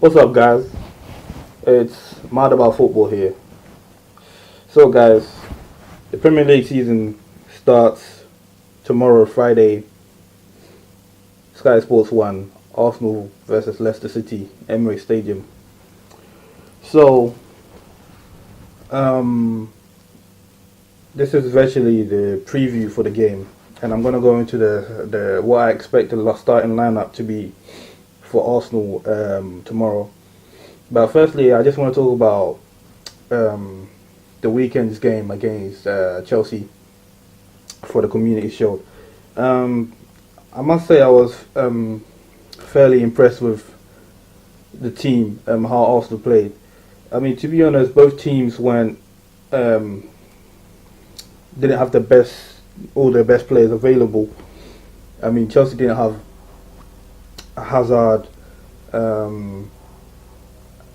What's up, guys? It's Mad About Football here. So, guys, the Premier League season starts tomorrow, Friday. Sky Sports 1, Arsenal versus Leicester City, Emirates Stadium. So, this is virtually the preview for the game, and I'm going to go into the what I expect the starting lineup to be for Arsenal tomorrow. But firstly, I just want to talk about the weekend's game against Chelsea for the Community Shield. I must say I was fairly impressed with the team, how Arsenal played. I mean, to be honest, both teams didn't have all their best players available. I mean, Chelsea didn't have Hazard,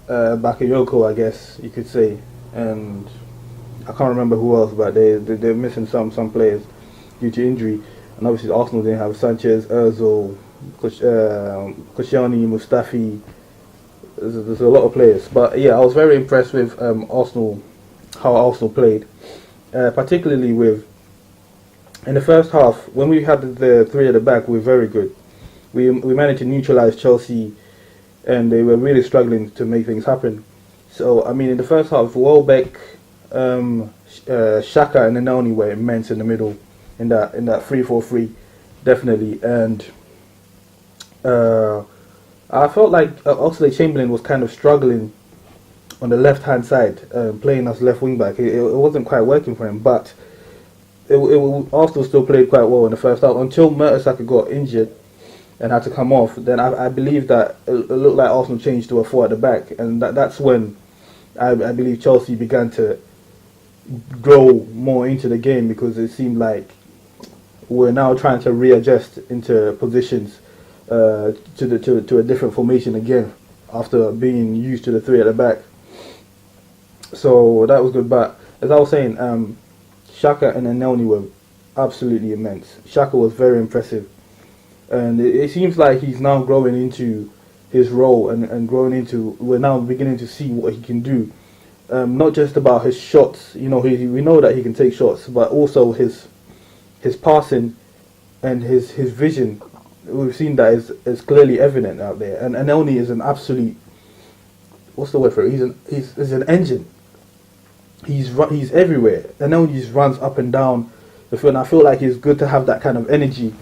Bakayoko, I guess you could say, and I can't remember who else, but they're missing some players due to injury. And obviously Arsenal didn't have Sanchez, Ozil, Koscielny, Mustafi. There's a lot of players, but yeah, I was very impressed with Arsenal, how Arsenal played, particularly in the first half when we had the three at the back. We were very good. We managed to neutralise Chelsea, and they were really struggling to make things happen. So I mean, in the first half, Welbeck, Xhaka, and Nenoni were immense in the middle in that 3-4-3, definitely. And I felt like Oxlade-Chamberlain was kind of struggling on the left-hand side, playing as left wing-back. It wasn't quite working for him, but Arsenal still played quite well in the first half until Mertesacker got injured and had to come off. Then I believe that it looked like Arsenal changed to a 4 at the back, and that's when I believe Chelsea began to grow more into the game, because it seemed like we're now trying to readjust into positions to a different formation again after being used to the 3 at the back. So that was good. But as I was saying, Xhaka and Nenoni were absolutely immense. Xhaka was very impressive, and it seems like he's now growing into his role and we're now beginning to see what he can do. Not just about his shots, we know that he can take shots, but also his passing and his vision. We've seen that is clearly evident out there. And Nenoni is an absolute, what's the word for it? He's an engine. He's everywhere. Nenoni just runs up and down the field. And I feel like it's good to have that kind of energy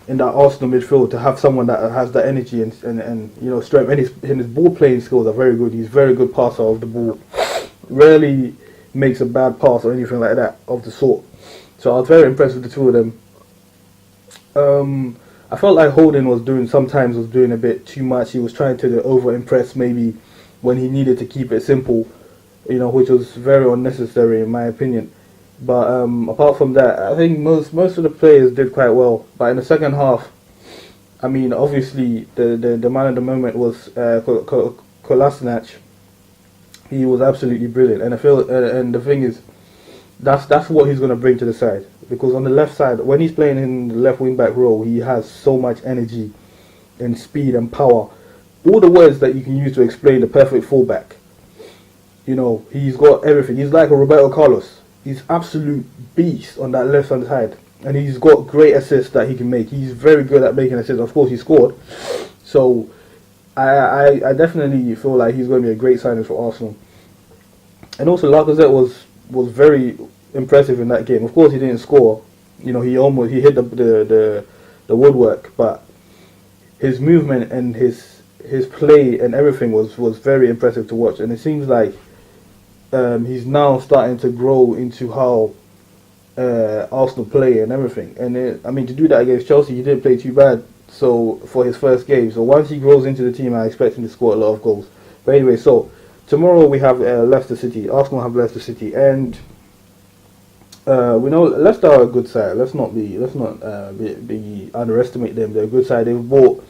in that Arsenal midfield, to have someone that has that energy and strength. And his ball playing skills are very good. He's a very good passer of the ball. Rarely makes a bad pass or anything like that of the sort. So I was very impressed with the two of them. I felt like Holding was doing a bit too much. He was trying to over-impress maybe when he needed to keep it simple, which was very unnecessary in my opinion. But apart from that, I think most of the players did quite well. But in the second half, I mean, obviously the man of the moment was Kolasinac. He was absolutely brilliant, and I feel, and the thing is, that's what he's going to bring to the side, because on the left side, when he's playing in the left wing back role, he has so much energy and speed and power, all the words that you can use to explain the perfect fullback. He's got everything. He's like a Roberto Carlos. He's absolute beast on that left hand side, and he's got great assists that he can make. He's very good at making assists. Of course, he scored. So I definitely feel like he's going to be a great signing for Arsenal. And also Lacazette was very impressive in that game. Of course, he didn't score. He hit the woodwork, but his movement and his play and everything was very impressive to watch. And it seems like he's now starting to grow into how Arsenal play and everything. And to do that against Chelsea, he didn't play too bad. So for his first game, so once he grows into the team, I expect him to score a lot of goals. But anyway, so tomorrow we have Leicester City. Arsenal have Leicester City, and we know Leicester are a good side. Let's not underestimate them. They're a good side. They've bought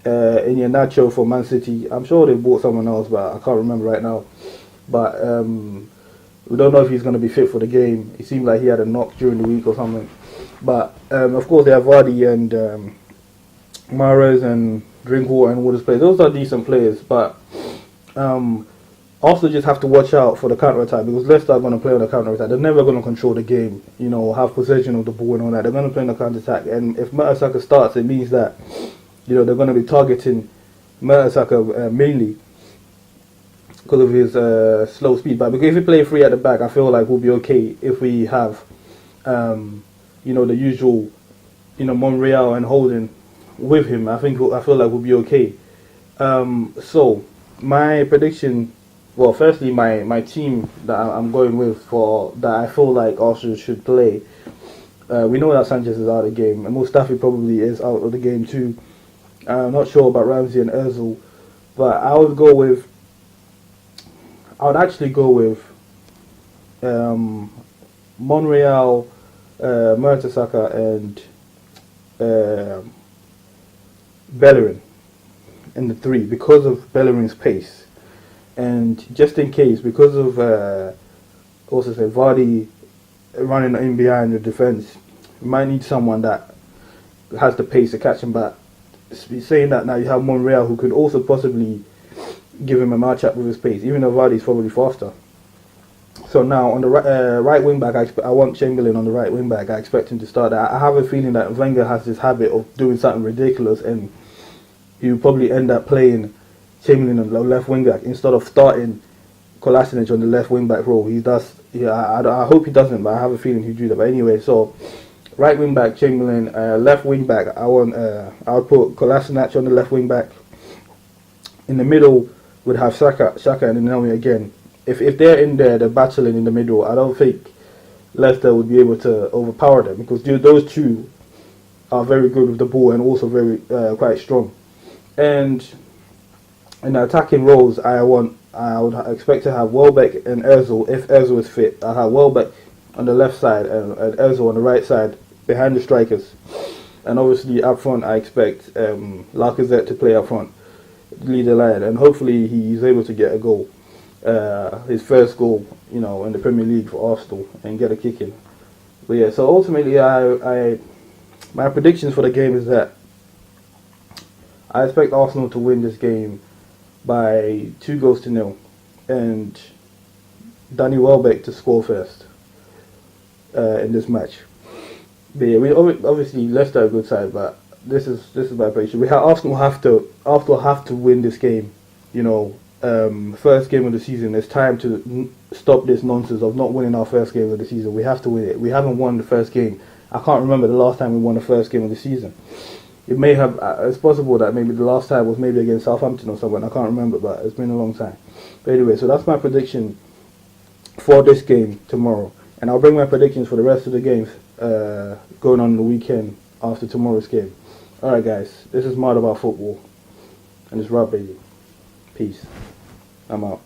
Iheanacho for Man City. I'm sure they bought someone else, but I can't remember right now. But we don't know if he's going to be fit for the game. It seemed like he had a knock during the week or something. But of course they have Vardy and Mahrez and Drinkwater and all those players. Those are decent players, but also just have to watch out for the counter attack, because Leicester are going to play on the counter attack. They're never going to control the game, have possession of the ball and all that. They're going to play on the counter attack, and if Mertesacker starts, it means that they're going to be targeting Mertesacker mainly because of his slow speed. But because if we play free at the back, I feel like we'll be okay if we have the usual Monreal and Holden with him. I feel like we'll be okay. So my prediction, well, firstly, my team that I'm going with for that I feel like Arsenal should play. We know that Sanchez is out of the game, and Mustafi probably is out of the game too. I'm not sure about Ramsey and Ozil, but I would actually go with Monreal, Mertesacker, and Bellerin in the 3 because of Bellerin's pace, and just in case because of Vardy running in behind the defence, you might need someone that has the pace to catch him back. Saying that, now you have Monreal, who could also possibly give him a match-up with his pace, even though Vardy's probably faster. So now on the right wing back, I want Chamberlain on the right wing back. I expect him to start that. I have a feeling that Wenger has this habit of doing something ridiculous, and he'll probably end up playing Chamberlain on the left wing back instead of starting Kolasinac on the left wing back role. He does. Yeah, I hope he doesn't, but I have a feeling he'll do that. But anyway, so right wing back Chamberlain, left wing back I would put Kolasinac on the left wing back. In the middle would have Saka and Naomi again. If they're in there, they're battling in the middle, I don't think Leicester would be able to overpower them, because those two are very good with the ball and also very quite strong. And in the attacking roles, I would expect to have Welbeck and Ozil. If Ozil is fit, I have Welbeck on the left side and Ozil on the right side behind the strikers. And obviously up front, I expect Lacazette to play up front, lead the line, and hopefully he's able to get a goal. His first goal, in the Premier League for Arsenal, and get a kick in. But yeah, so ultimately, my predictions for the game is that I expect Arsenal to win this game by 2-0, and Danny Welbeck to score first in this match. But yeah, we obviously Leicester are a good side, but this is my prediction. Arsenal have to win this game. First game of the season. It's time to stop this nonsense of not winning our first game of the season. We have to win it. We haven't won the first game. I can't remember the last time we won the first game of the season. It may have. It's possible that maybe the last time was maybe against Southampton or someone. I can't remember, but it's been a long time. But anyway, so that's my prediction for this game tomorrow, and I'll bring my predictions for the rest of the games going on the weekend after tomorrow's game. All right, guys. This is Mad About Football, and it's Rob, baby. Peace. I'm out.